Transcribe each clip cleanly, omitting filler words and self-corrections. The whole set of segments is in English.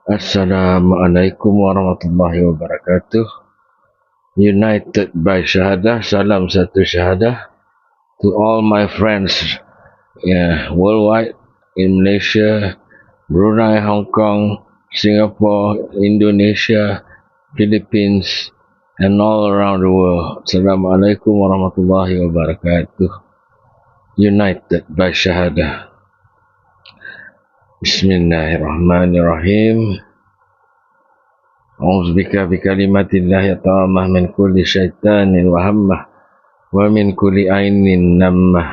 Assalamualaikum warahmatullahi wabarakatuh. United by Syahadah, salam satu syahadah to all my friends worldwide in Malaysia, Brunei, Hong Kong, Singapore, Indonesia, Philippines, and all around the world. Assalamualaikum warahmatullahi wabarakatuh. United by Syahadah. Bismillahirrahmanirrahim. أعوذ بك بكلمات الله التامة من كل شيطان وهمة ومن كل عين نمة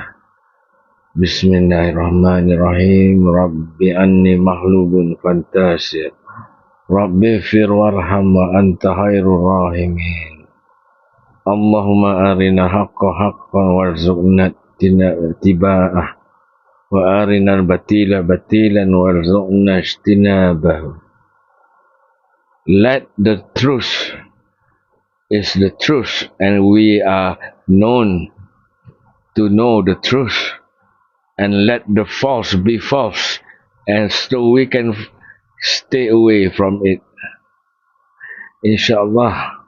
بسم الله الرحمن الرحيم رب أني مغلوب فانتصر رب اغفر وارحم وأنت خير الراحمين اللهم أرنا الحق حقا وارزقنا اتباعه وأرنا الباطل باطلا وارزقنا اجتنابه. Let the truth is the truth, and we are known to know the truth, and let the false be false, and so we can stay away from it. Inshallah.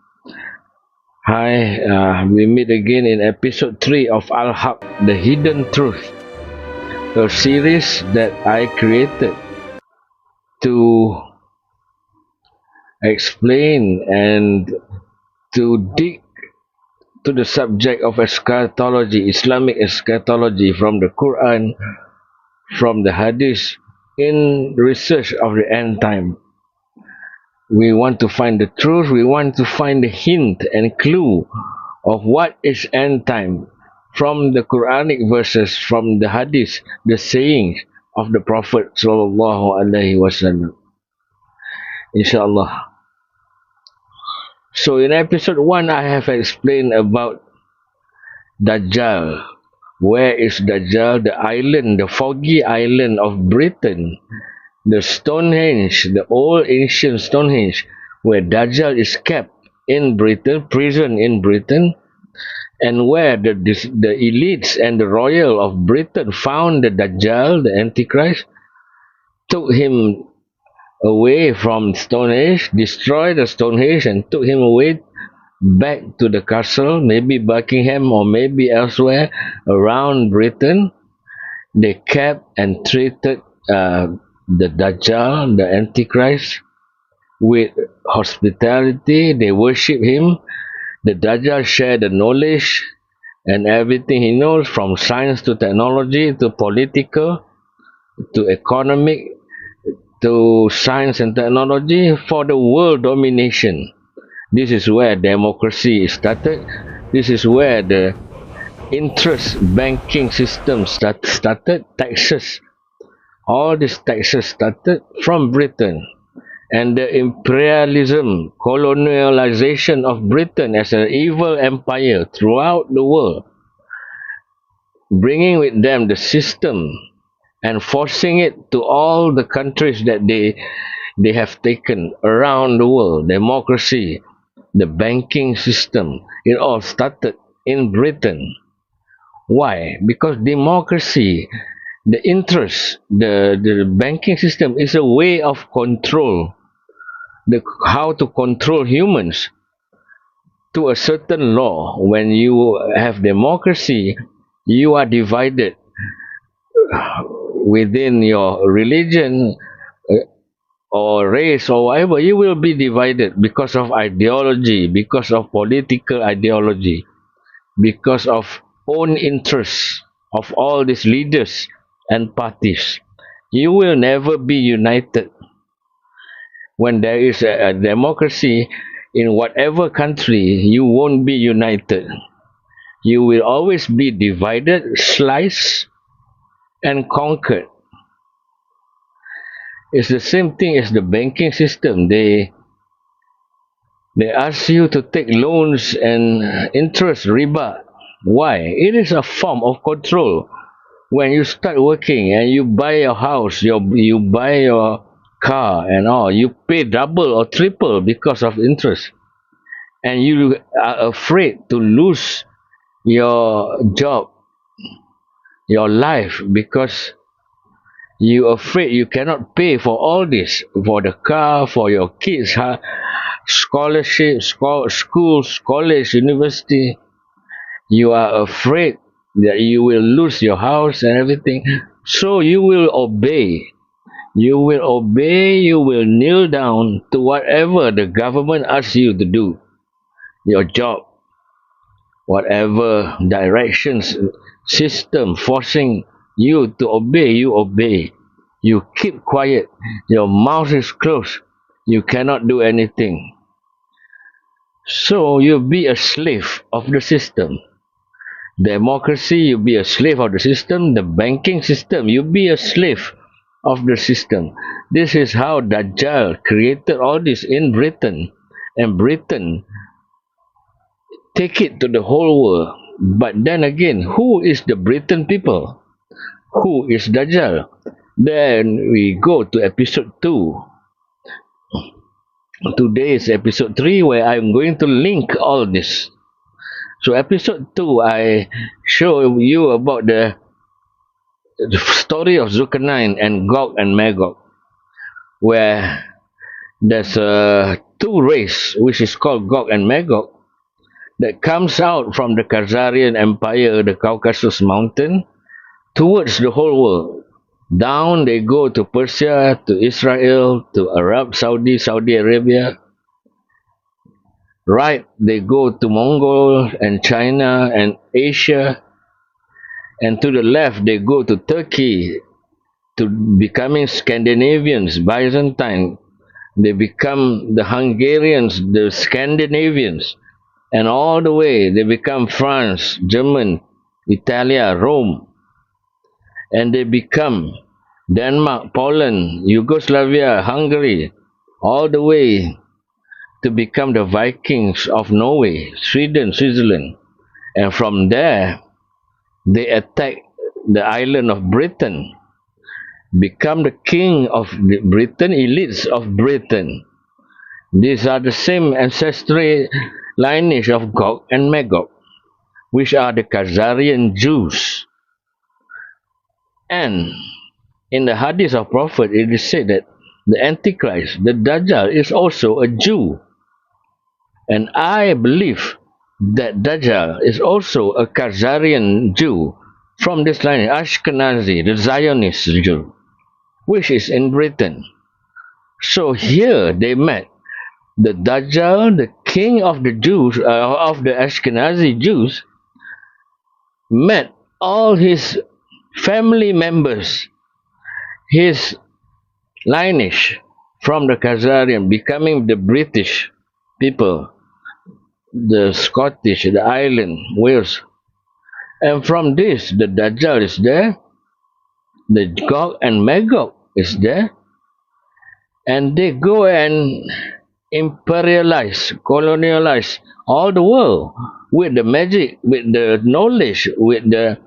Hi, we meet again in episode 3 of Al-Haq, The Hidden Truth, a series that I created to explain and to dig to the subject of eschatology, Islamic eschatology from the Quran, from the Hadith, in research of the end time. We want to find the truth, we want to find the hint and clue of what is end time from the Quranic verses, from the Hadith, the sayings of the Prophet sallallahu alaihi wasallam. Inshallah. So in episode 1, I have explained about Dajjal. Where is Dajjal? The island, the foggy island of Britain, the Stonehenge, the old ancient Stonehenge, where Dajjal is kept in Britain, prison in Britain, and where the elites and the royal of Britain found the Dajjal, the Antichrist, took him away from Stonehenge, destroyed the Stonehenge, and took him away back to the castle, maybe Buckingham or maybe elsewhere around Britain. They kept and treated the Dajjal, the Antichrist, with hospitality. They worship him. The Dajjal shared the knowledge and everything he knows, from science to technology to political to economic to science and technology, for the world domination. This is where democracy started. This is where the interest banking system started. Taxes, all these taxes started from Britain. And the imperialism, colonialization of Britain as an evil empire throughout the world, bringing with them the system and forcing it to all the countries that they have taken around the world. Democracy, the banking system, it all started in Britain. Why? Because democracy, the interest, the banking system is a way of control, how to control humans to a certain law. When you have democracy, you are divided within your religion or race or whatever. You will be divided because of ideology, because of political ideology, because of own interests of all these leaders and parties. You will never be united. When there is a democracy in whatever country, you won't be united. You will always be divided, sliced, and conquered. It's the same thing as the banking system. They ask you to take loans and interest, riba. Why? It is a form of control. When you start working and you buy your house, you buy your car and all, you pay double or triple because of interest. And you are afraid to lose your job, your life, because You afraid you cannot pay for all this, for the car, for your kids, scholarship, schools, college, university. You are afraid that you will lose your house and everything. So you will obey. You will obey, you will kneel down to whatever the government asks you to do. Your job, whatever directions, system forcing you to obey, you obey. You keep quiet. Your mouth is closed. You cannot do anything. So you be a slave of the system. Democracy, you be a slave of the system. The banking system, you be a slave of the system. This is how Dajjal created all this in Britain. And Britain take it to the whole world. But then again, who is the Britain people? Who is Dajjal? Then we go to episode 2. Today is episode 3 where I'm going to link all this. So episode 2, I show you about the story of Zulkarnain and Gog and Magog, where there's two race which is called Gog and Magog that comes out from the Khazarian Empire, the Caucasus Mountain, towards the whole world. Down they go to Persia, to Israel, to Arab, Saudi Arabia. Right, they go to Mongol and China and Asia. And to the left, they go to Turkey, to becoming Scandinavians, Byzantine. They become the Hungarians, the Scandinavians. And all the way, they become France, German, Italia, Rome. And they become Denmark, Poland, Yugoslavia, Hungary, all the way to become the Vikings of Norway, Sweden, Switzerland. And from there, they attack the island of Britain, become the king of Britain, elites of Britain. These are the same ancestry lineage of Gog and Magog, which are the Khazarian Jews. And in the Hadith of Prophet, it is said that the Antichrist, the Dajjal, is also a Jew. And I believe that Dajjal is also a Khazarian Jew from this line, Ashkenazi, the Zionist Jew, which is in Britain. So here they met. The Dajjal, the king of the Jews, of the Ashkenazi Jews, met all his family members, his lineage from the Khazarian, becoming the British people, the Scottish, the Ireland, Wales. And from this, the Dajjal is there, the Gog and Magog is there, and they go and imperialize, colonialize all the world with the magic, with the knowledge, with the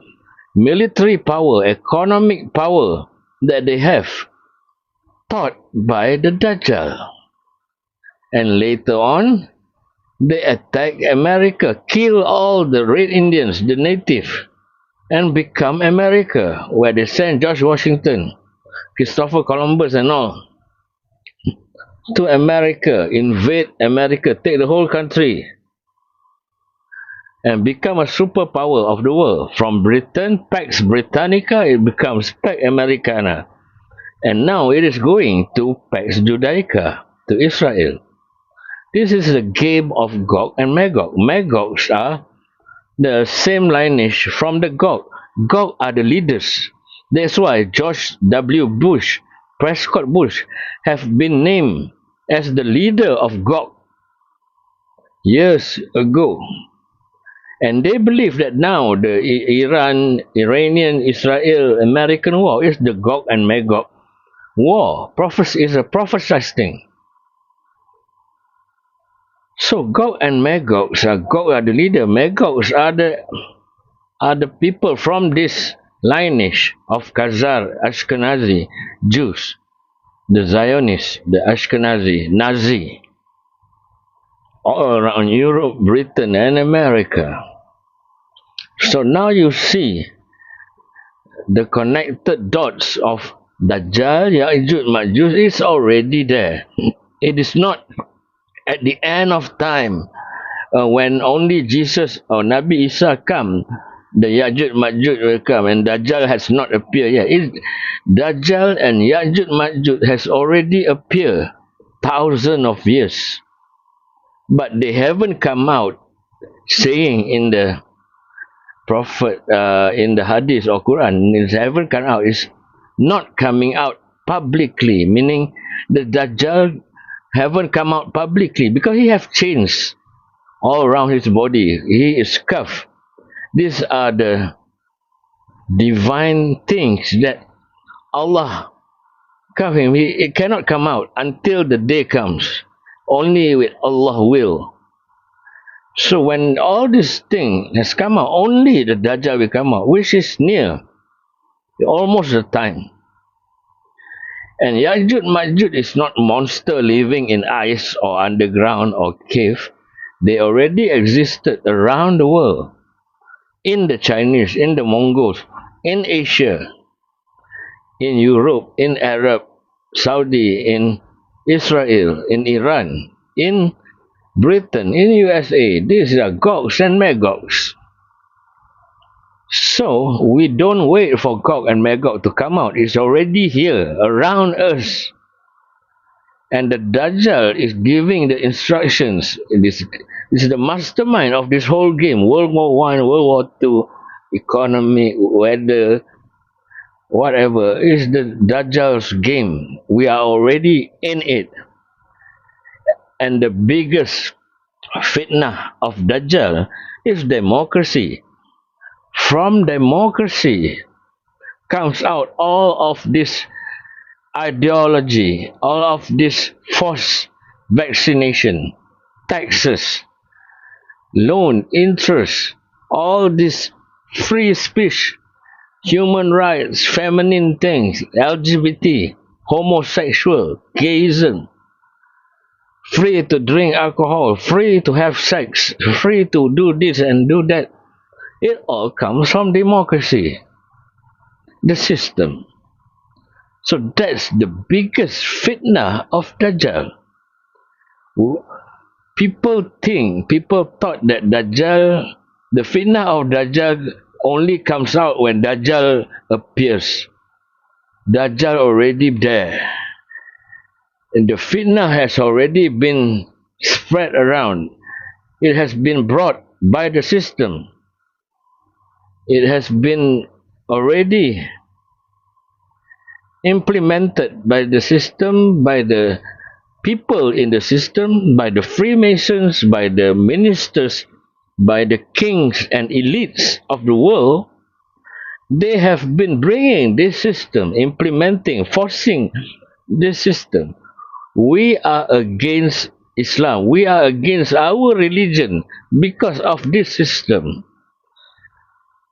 military power, economic power that they have, taught by the Dajjal. And later on, they attack America, kill all the Red Indians, the native, and become America, where they send George Washington, Christopher Columbus and all to America, invade America, take the whole country, and become a superpower of the world. From Britain, Pax Britannica, it becomes Pax Americana. And now it is going to Pax Judaica, to Israel. This is the game of Gog and Magog. Magogs are the same lineage from the Gog. Gog are the leaders. That's why George W. Bush, Prescott Bush, have been named as the leader of Gog years ago. And they believe that now the Iranian, Israel, American war is the Gog and Magog war. Prophecy is a prophesied thing. So Gog and Magog, Gog are the leader, Magogs are the people from this lineage of Khazar, Ashkenazi Jews, the Zionists, the Ashkenazi, Nazi, all around Europe, Britain, and America. So now you see the connected dots of Dajjal, Ya'juj, Ma'juj is already there. It is not at the end of time when only Jesus or Nabi Isa come, the Ya'juj Ma'juj will come, and Dajjal has not appeared yet. Dajjal and Ya'juj Ma'juj has already appeared thousands of years, but they haven't come out saying in the Prophet, in the Hadith or Quran. It haven't come out. It's not coming out publicly, meaning the Dajjal haven't come out publicly because he have changed all around his body. He is scuffed. These are the divine things that Allah cover him. It cannot come out until the day comes. Only with Allah will. So when all this thing has come out, only the Dajjal will come out, which is near, almost the time. And Ya'juj Ma'juj is not monster living in ice or underground or cave. They already existed around the world. In the Chinese, in the Mongols, in Asia, in Europe, in Arab, Saudi, in Israel, in Iran, in Britain, in USA. These are Gogs and Magogs. So we don't wait for Gog and Magog to come out. It's already here, around us. And the Dajjal is giving the instructions. This is the mastermind of this whole game. World War One, World War Two, economy, weather, whatever, is the Dajjal's game. We are already in it. And the biggest fitnah of Dajjal is democracy. From democracy comes out all of this ideology, all of this forced vaccination, taxes, loan, interest, all this free speech, human rights, feminine things, LGBT, homosexual, gayism, free to drink alcohol, free to have sex, free to do this and do that. It all comes from democracy, the system. So that's the biggest fitnah of Dajjal. People thought that Dajjal, the fitnah of Dajjal only comes out when Dajjal appears. Dajjal already there. And the fitnah has already been spread around. It has been brought by the system. It has been already implemented by the system, by the people in the system, by the Freemasons, by the ministers, by the kings and elites of the world. They have been bringing this system, implementing, forcing this system. We are against Islam. We are against our religion because of this system.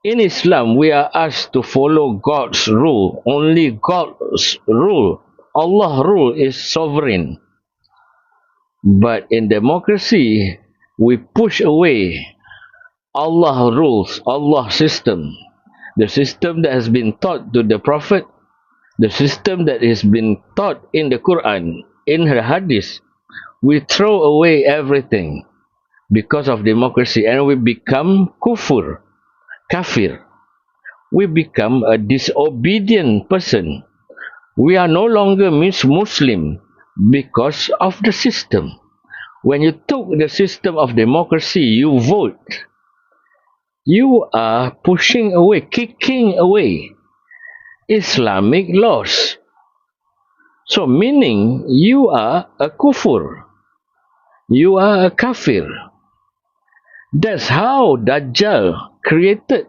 In Islam, we are asked to follow God's rule. Only God's rule. Allah's rule is sovereign. But in democracy, we push away Allah's rules, Allah's system. The system that has been taught to the Prophet, the system that has been taught in the Quran, in the Hadith. We throw away everything because of democracy and we become kafir. We become a disobedient person. We are no longer Muslim because of the system. When you took the system of democracy, you vote. You are pushing away, kicking away Islamic laws. So meaning you are a kufur. You are a kafir. That's how Dajjal created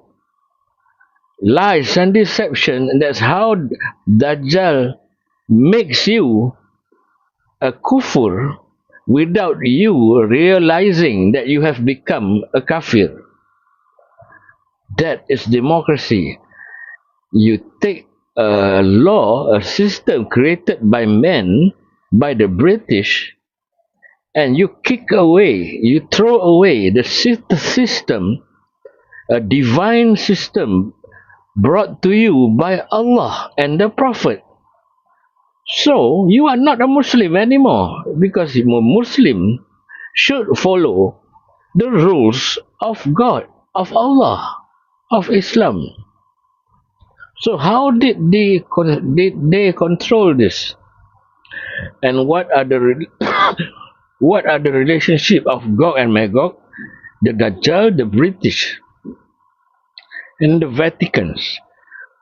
lies and deception. And that's how Dajjal makes you a kufur without you realizing that you have become a kafir. That is democracy. You take a law, a system created by men, by the British, and you kick away, you throw away the system, a divine system brought to you by Allah and the Prophet. So you are not a Muslim anymore, because a Muslim should follow the rules of God, of Allah, of Islam. So how did they control this? And what are the what are the relationship of Gog and Magog, the Dajjal, the British, and the Vaticans?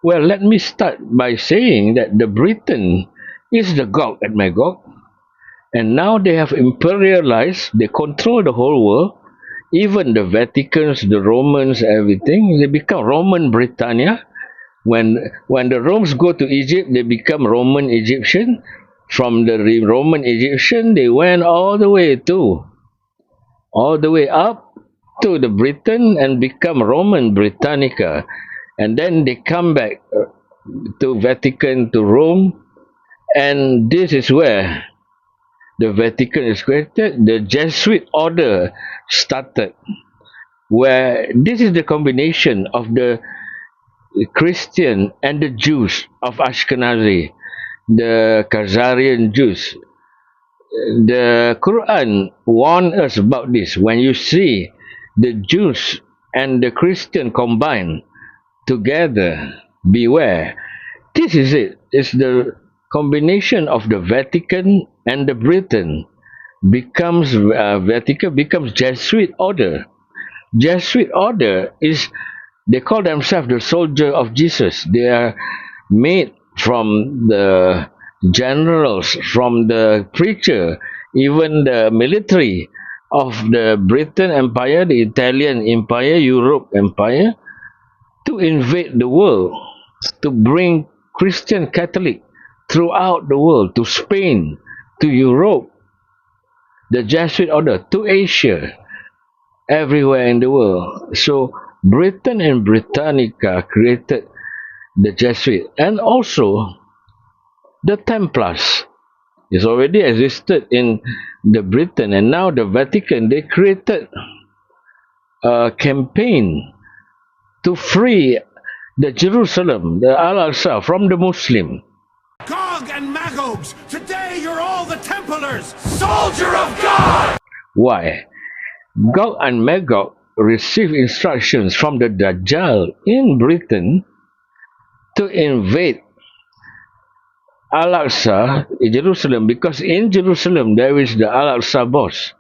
Well, let me start by saying that the Britain is the Gog and Magog, and now they have imperialized, they control the whole world, even the Vaticans, the Romans, everything. They become Roman Britannia. When the Romans go to Egypt, they become Roman Egyptian. From the Roman Egyptian, they went all the way up to the Britain and become Roman Britannica, and then they come back to Vatican, to Rome, and this is where the Vatican is created. The Jesuit order started, where this is the combination of the Christian and the Jews of Ashkenazi, the Khazarian Jews. The Quran warns us about this. When you see the Jews and the Christian combined together, beware. This is it. It's the combination of the Vatican and the Britain becomes Vatican becomes Jesuit order. Jesuit order is, they call themselves the soldier of Jesus. They are made from the generals, from the preacher, even the military of the Britain Empire, the Italian Empire, Europe Empire, to invade the world, to bring Christian Catholic throughout the world, to Spain, to Europe, the Jesuit order, to Asia, everywhere in the world. So Britain and Britannica created the Jesuit, and also the Templars. It's already existed in the Britain, and now the Vatican, they created a campaign to free the Jerusalem, the Al-Aqsa, from the Muslim. Gog and Magogs, today you're all the Templars, soldier of God! Why? Gog and Magog received instructions from the Dajjal in Britain to invade Al-Aqsa in Jerusalem, because in Jerusalem there is the Al-Aqsa Mosque.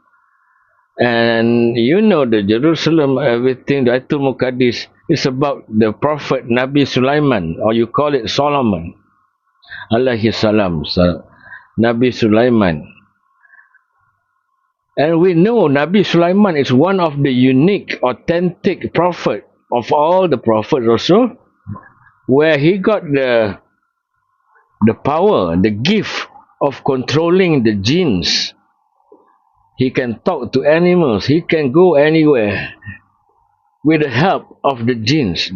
And you know the Jerusalem, everything, the Baitul Muqaddis, is about the Prophet Nabi Sulaiman, or you call it Solomon, alaihi salam, Nabi Sulaiman. And we know Nabi Sulaiman is one of the unique, authentic prophet of all the prophets also, where he got the power, the gift of controlling the jinns. He can talk to animals, he can go anywhere with the help of the jinns.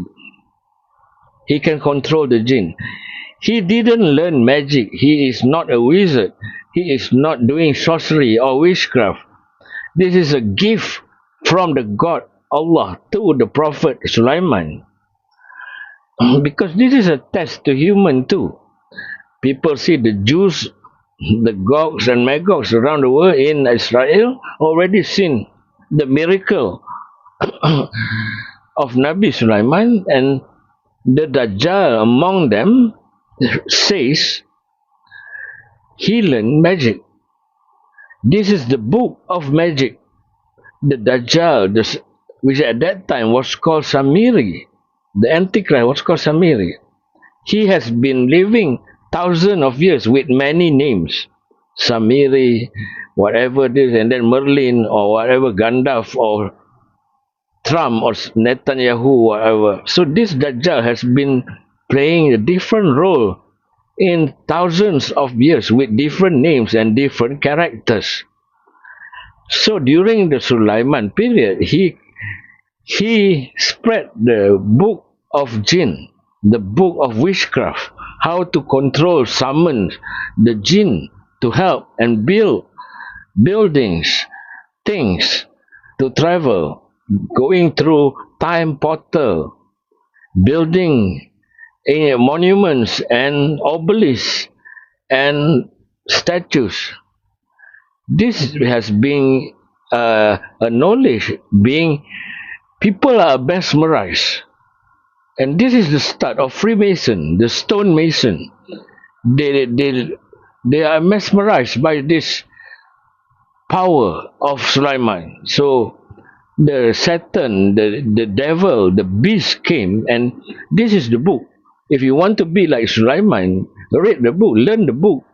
He can control the jinn. He didn't learn magic. He is not a wizard. He is not doing sorcery or witchcraft. This is a gift from the God Allah to the Prophet Sulaiman. Because this is a test to human too. People see the Jews, the Gogs and Magogs around the world in Israel, already seen the miracle of Nabi Sulaiman, and the Dajjal among them says he learned magic. This is the book of magic. The Dajjal, which at that time was called Samiri, the Antichrist was called Samiri. He has been living thousands of years with many names. Samiri, whatever it is, and then Merlin or whatever, Gandalf or Trump or Netanyahu, whatever. So this Dajjal has been playing a different role in thousands of years with different names and different characters. So during the Sulaiman period, he spread the book of jinn, the book of witchcraft, how to control, summon the jinn to help and build buildings, things, to travel, going through time portal, building monuments and obelisks, and statues. This has been a knowledge being people are mesmerized, and this is the start of Freemason, the stonemason. They they they are mesmerized by this power of Sulaiman. So the Satan, the devil, the beast came, and this is the book. If you want to be like Sulaiman, read the book, learn the book.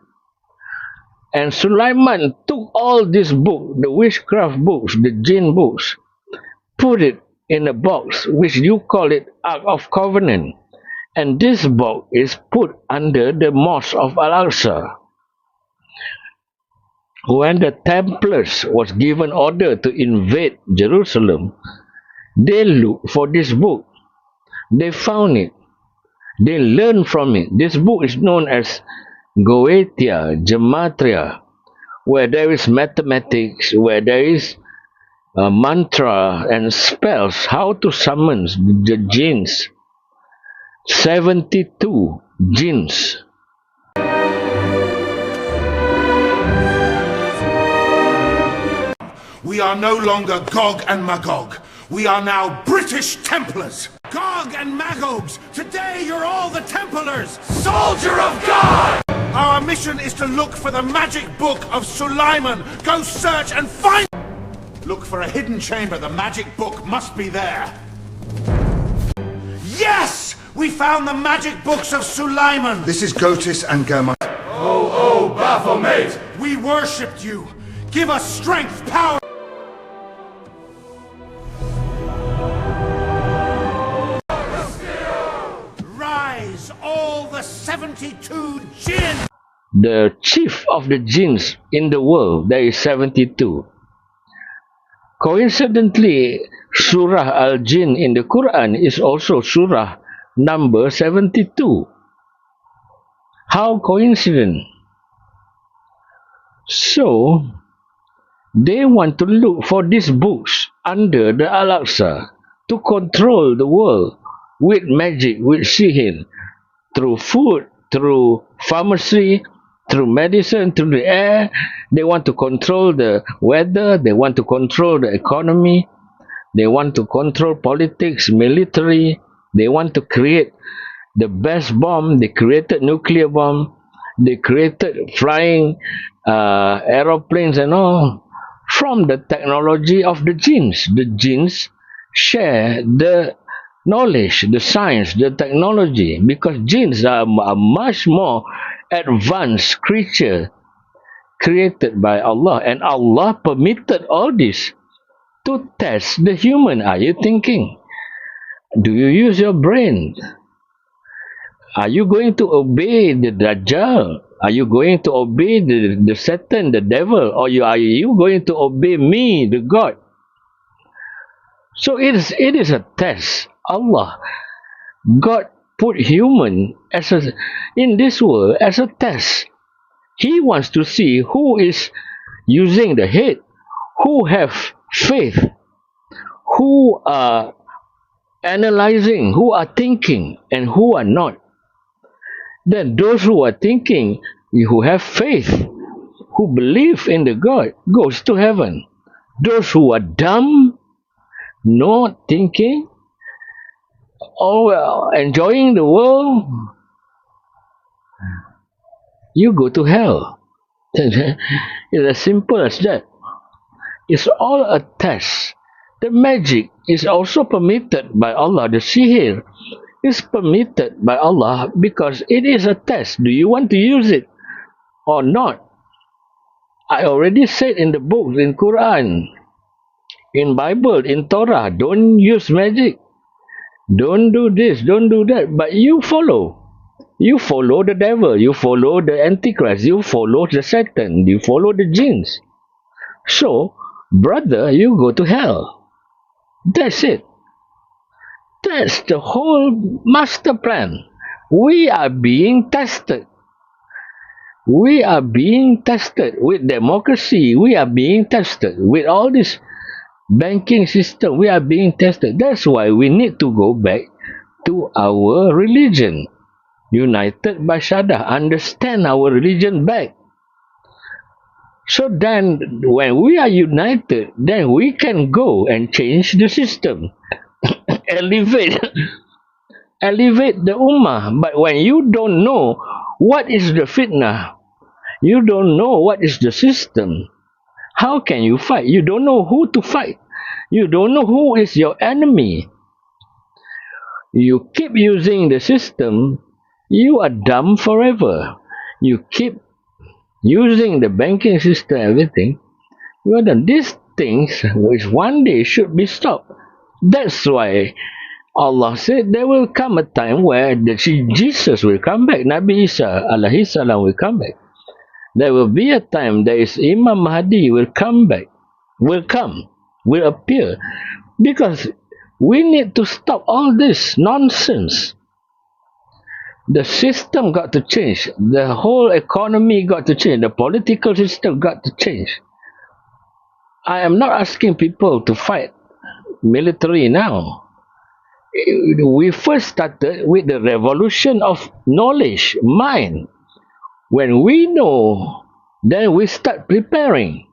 And Sulaiman took all these books, the witchcraft books, the jinn books, put it in a box, which you call it Ark of Covenant. And this box is put under the Mosque of Al-Aqsa. When the Templars was given order to invade Jerusalem, they looked for this book. They found it. They learned from it. This book is known as Goetia, Gematria, where there is mathematics, where there is mantra and spells, how to summon the jinns. 72 jinns. We are no longer Gog and Magog. We are now British Templars. Gog and Magogs, today you're all the Templars. Soldier of God! Our mission is to look for the magic book of Sulaiman. Go search and find... Look for a hidden chamber. The magic book must be there. Yes! We found the magic books of Sulaiman. This is Gotis and Germa. Oh, Baphomet! We worshipped you. Give us strength, power. Rise, all the 72 jinn! The chief of the jinns in the world, there is 72. Coincidentally, Surah Al-Jinn in the Quran is also Surah number 72. How coincident? So, they want to look for these books under the Al-Aqsa to control the world with magic, with sihir, through food, through pharmacy, through medicine, through the air. They want to control the weather, they want to control the economy, they want to control politics, military, they want to create the best bomb. They created nuclear bomb, they created flying aeroplanes and all from the technology of the jinns. The jinns share the knowledge, the science, the technology, because jinns are a much more advanced creature created by Allah, and Allah permitted all this to test the human. Are you thinking? Do you use your brain? Are you going to obey the Dajjal? Are you going to obey the Satan, the devil? Or are you going to obey me, the God? So it is a test. God put human in this world as a test. He wants to see who is using the head, who have faith, who are analyzing, who are thinking, and who are not. Then those who are thinking, who have faith, who believe in the God, goes to heaven. Those who are dumb, not thinking, or enjoying the world, you go to hell. It's as simple as that. It's all a test. The magic is also permitted by Allah. The sihir is permitted by Allah because it is a test. Do you want to use it or not? I already said in the books, in Quran, in Bible, in Torah, don't use magic. Don't do this, don't do that. But you follow. You follow the devil. You follow the Antichrist. You follow the Satan. You follow the jinns. So, brother, you go to hell. That's it. That's the whole master plan. We are being tested. We are being tested with democracy. We are being tested with all this banking system. We are being tested. That's why we need to go back to our religion. united by Shadah, understand our religion back. So then, when we are united, then we can go and change the system, elevate, elevate the ummah. But when you don't know what is the fitnah, you don't know what is the system, how can you fight? You don't know who to fight. You don't know who is your enemy. You keep using the system, you are dumb forever. You keep using the banking system, everything, you are done. These things, which one day should be stopped. That's why Allah said there will come a time where Jesus will come back. Nabi Isa alaihi salam will come back. There will be a time that is Imam Mahdi will come back, will appear. Because we need to stop all this nonsense. The system got to change. The whole economy got to change. The political system got to change. I am not asking people to fight military now. We first started with the revolution of knowledge, mind. When we know, then we start preparing.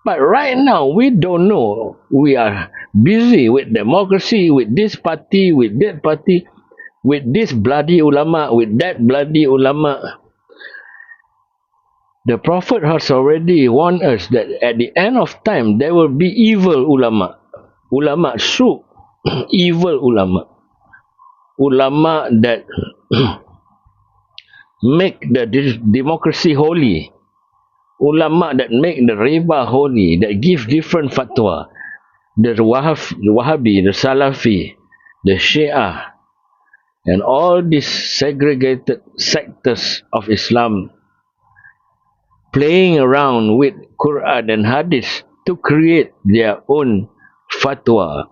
But right now, we don't know. We are busy with democracy, with this party, with that party, with this bloody ulama, with that bloody ulama. The Prophet has already warned us that at the end of time, there will be evil ulama. Ulama su, evil ulama. Ulama that make the democracy holy. Ulama that make the riba holy, that give different fatwa. The Wahhabi, the Salafi, the Shia, and all these segregated sectors of Islam playing around with Quran and Hadith to create their own fatwa,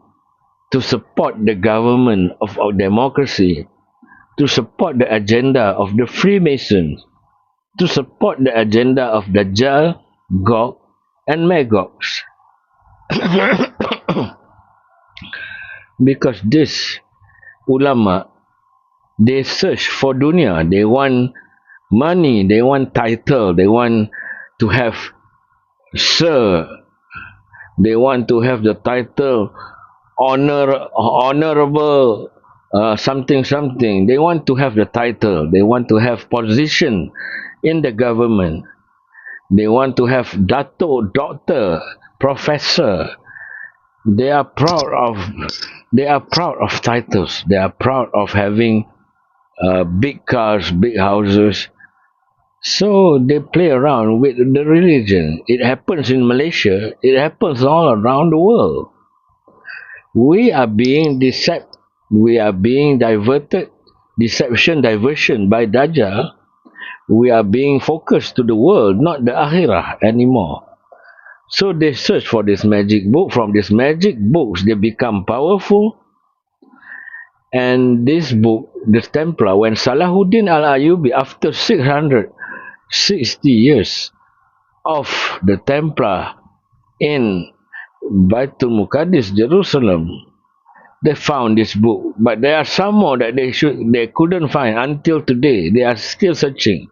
to support the government of our democracy, to support the agenda of the Freemasons, to support the agenda of Dajjal, Gog, and Magogs. Because this ulama, they search for dunya, they want money, they want title, they want to have sir, they want to have the title honorable something something. They want to have the title, they want to have position in the government, they want to have dato, doctor, professor. They are proud of titles. They are proud of having big cars, big houses. So they play around with the religion. It happens in Malaysia. It happens all around the world. We are being deceived. We are being diverted. Diversion by Dajjal. We are being focused to the world, not the akhirah anymore. So they search for this magic book. From this magic books, they become powerful. And this book, the Templar, when Salahuddin al-Ayyubi, after 660 years of the Templar in Baitul Muqaddis, Jerusalem, they found this book. But there are some more that they couldn't find until today. They are still searching.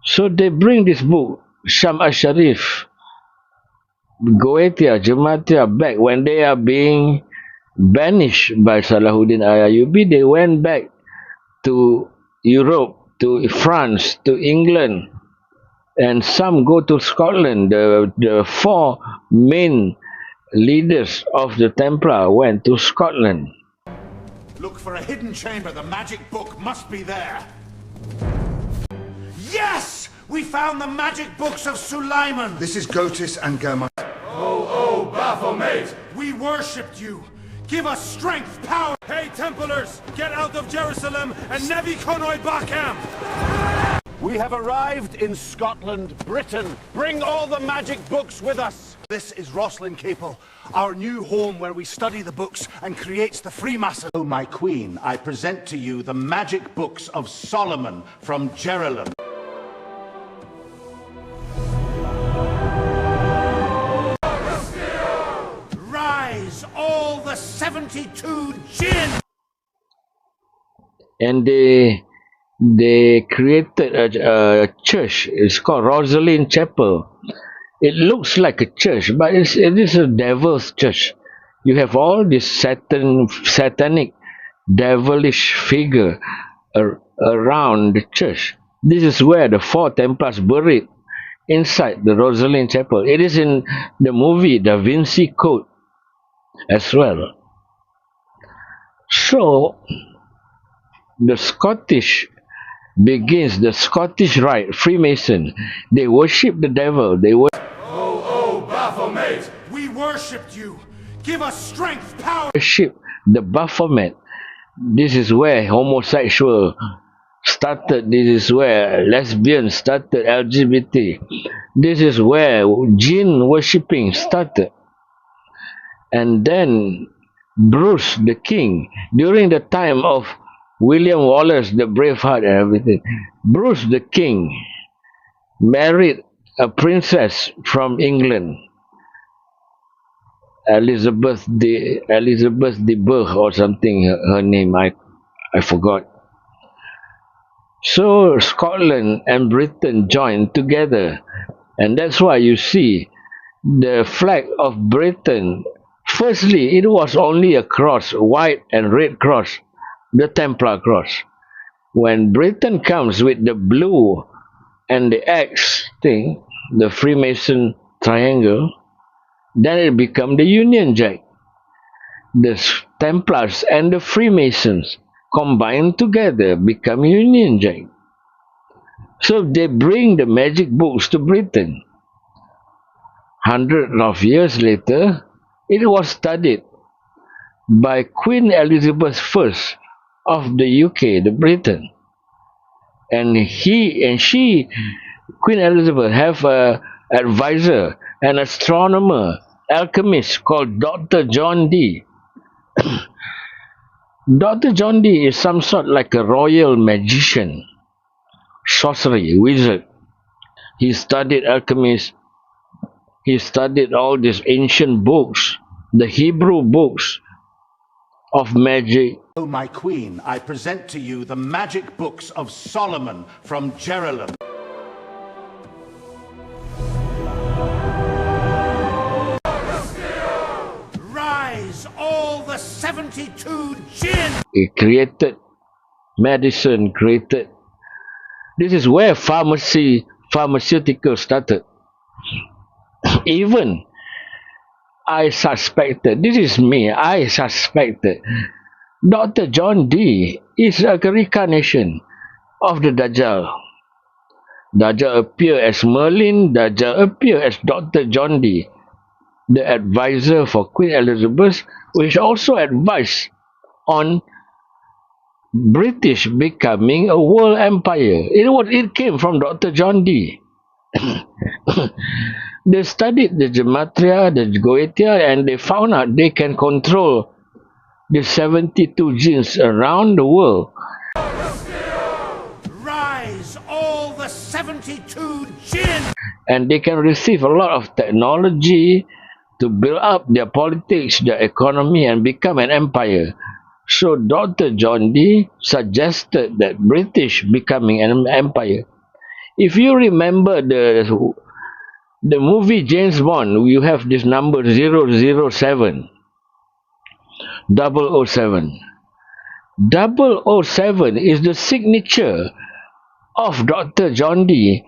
So they bring this book, Sham al-Sharif, Goetia, Jematia back. When they are being banished by Salahuddin al-Ayyubi, they went back to Europe, to France, to England, and some go to Scotland. The four main leaders of the Templar went to Scotland. Look for a hidden chamber. The magic book must be there. Yes! We found the magic books of Sulaiman. This is Gotis and Germa. Oh, Baphomet! We worshipped you. Give us strength, power. Hey, Templars, get out of Jerusalem and Nevi Konoi Bakam. We have arrived in Scotland, Britain. Bring all the magic books with us. This is Roslin Capel, our new home where we study the books and creates the Freemason. Oh, my queen, I present to you the magic books of Solomon from Jerusalem. Rise, all the 72 jinn! and they created a church. It's called Rosalind Chapel. It looks like a church, but it is a devil's church. You have all this satanic, devilish figure around the church. This is where the four Templars buried inside the Rosalind Chapel. It is in the movie Da Vinci Code as well. So the Scottish Rite, Freemason. They worship the devil. They Baphomet, we worshipped you. Give us strength, power. worship the Baphomet. This is where homosexual started. This is where lesbians started. LGBT. This is where jinn worshipping started. And then Bruce the King, during the time of William Wallace, the Braveheart and everything, Bruce the King married a princess from England, Elizabeth de Burgh or something, her name, I forgot. So Scotland and Britain joined together, and that's why you see the flag of Britain. Firstly, it was only a cross, white and red cross, the Templar cross. When Britain comes with the blue and the X thing, the Freemason triangle, then it becomes the Union Jack. The Templars and the Freemasons combined together become Union Jack. So they bring the magic books to Britain. Hundreds of years later, it was studied by Queen Elizabeth I of the UK, the Britain. And she, Queen Elizabeth, have an advisor, an astronomer, alchemist called Dr. John Dee. Dr. John Dee is some sort like a royal magician, sorcery, wizard. He studied alchemist. He studied all these ancient books, the Hebrew books of magic. O my queen, I present to you the magic books of Solomon from Jerulem. Rise, all the 72 jinn! He created medicine, this is where pharmaceutical started. Even I suspected, this is me, I suspected Dr. John Dee is a reincarnation of the Dajjal. Dajjal appeared as Merlin, Dajjal appeared as Dr. John Dee, the advisor for Queen Elizabeth, which also advised on British becoming a world empire. It came from Dr. John Dee. They studied the Gematria, the Goetia, and they found out they can control the 72 jinns around the world. Rise, all the 72 jinn! And they can receive a lot of technology to build up their politics, their economy, and become an empire. So Dr. John Dee suggested that British becoming an empire. If you remember the movie James Bond, you have this number 007. 007. 007 is the signature of Dr. John Dee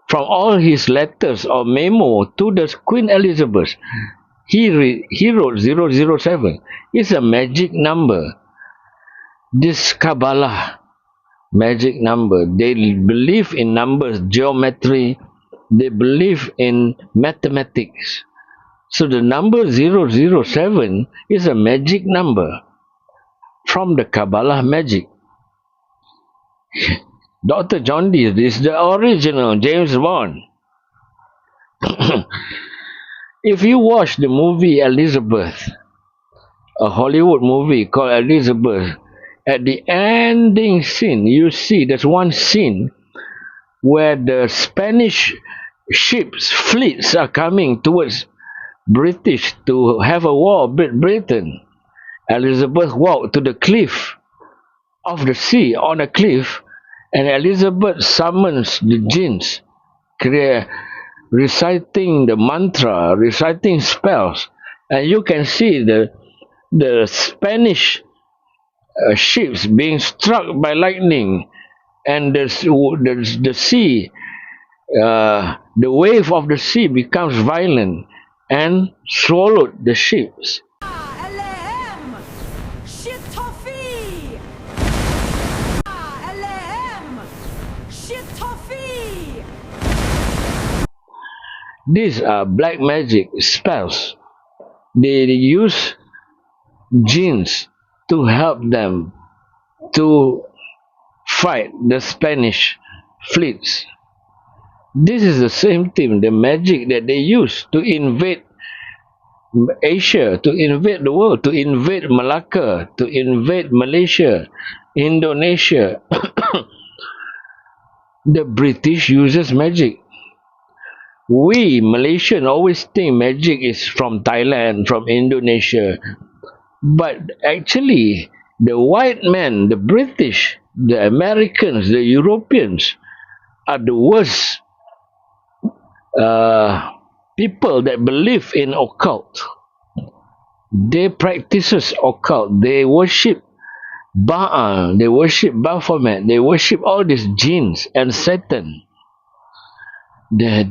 from all his letters or memo to the Queen Elizabeth. He wrote 007. It's a magic number. This Kabbalah magic number. They believe in numbers, geometry. They believe in mathematics. So the number 007 is a magic number from the Kabbalah magic. Dr. John Dee is the original James Bond. If you watch the movie Elizabeth, a Hollywood movie called Elizabeth, at the ending scene, you see there's one scene where the Spanish ships, fleets are coming towards British to have a war with Britain. Elizabeth walked to the cliff of the sea on a cliff, and Elizabeth summons the jinns, reciting the mantra, reciting spells, and you can see the Spanish ships being struck by lightning, and the sea, the wave of the sea becomes violent and swallowed the ships. LM shit toffee. LM shit toffee. These are black magic spells. They use jinns to help them to fight the Spanish fleets. This is the same thing, the magic that they use to invade Asia, to invade the world, to invade Malacca, to invade Malaysia, Indonesia. The British uses magic. We Malaysians always think magic is from Thailand, from Indonesia. But actually, the white men, the British, the Americans, the Europeans are the worst people that believe in occult. They practice occult. They worship Baal. They worship Baphomet. They worship all these jinns and Satan. They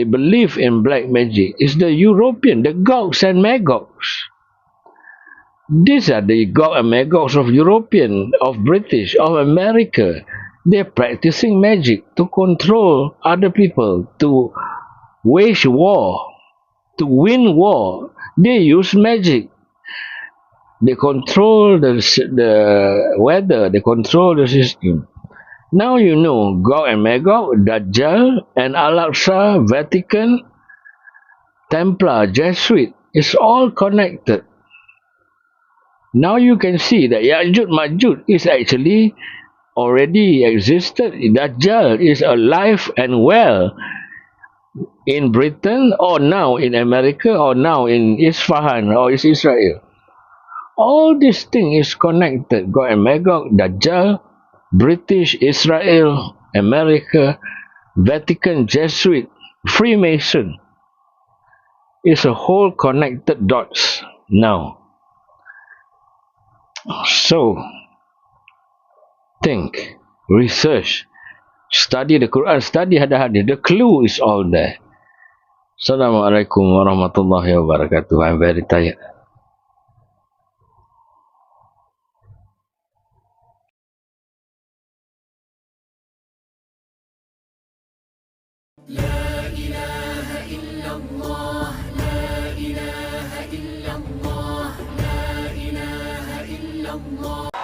believe in black magic. It's the European, the Gogs and Magogs. These are the Gog and Magogs of European, of British, of America. They're practicing magic to control other people, to wage war, to win war. They use magic. They control the weather. They control the system. Now you know Gog and Magog, Dajjal, and Al-Aqsa, Vatican, Templar, Jesuit. It's all connected. Now you can see that Ya'juj Ma'juj is actually already existed. Dajjal is alive and well in Britain, or now in America, or now in Isfahan, or is Israel. All this thing is connected. Gog and Magog, Dajjal, British, Israel, America, Vatican, Jesuit, Freemason. It's a whole connected dots now. So, think, research, study the Quran, study hadis. The clue is all there. Assalamualaikum warahmatullahi wabarakatuh. I'm very tired. لا إله إلا الله لا إله إلا الله لا إله إلا الله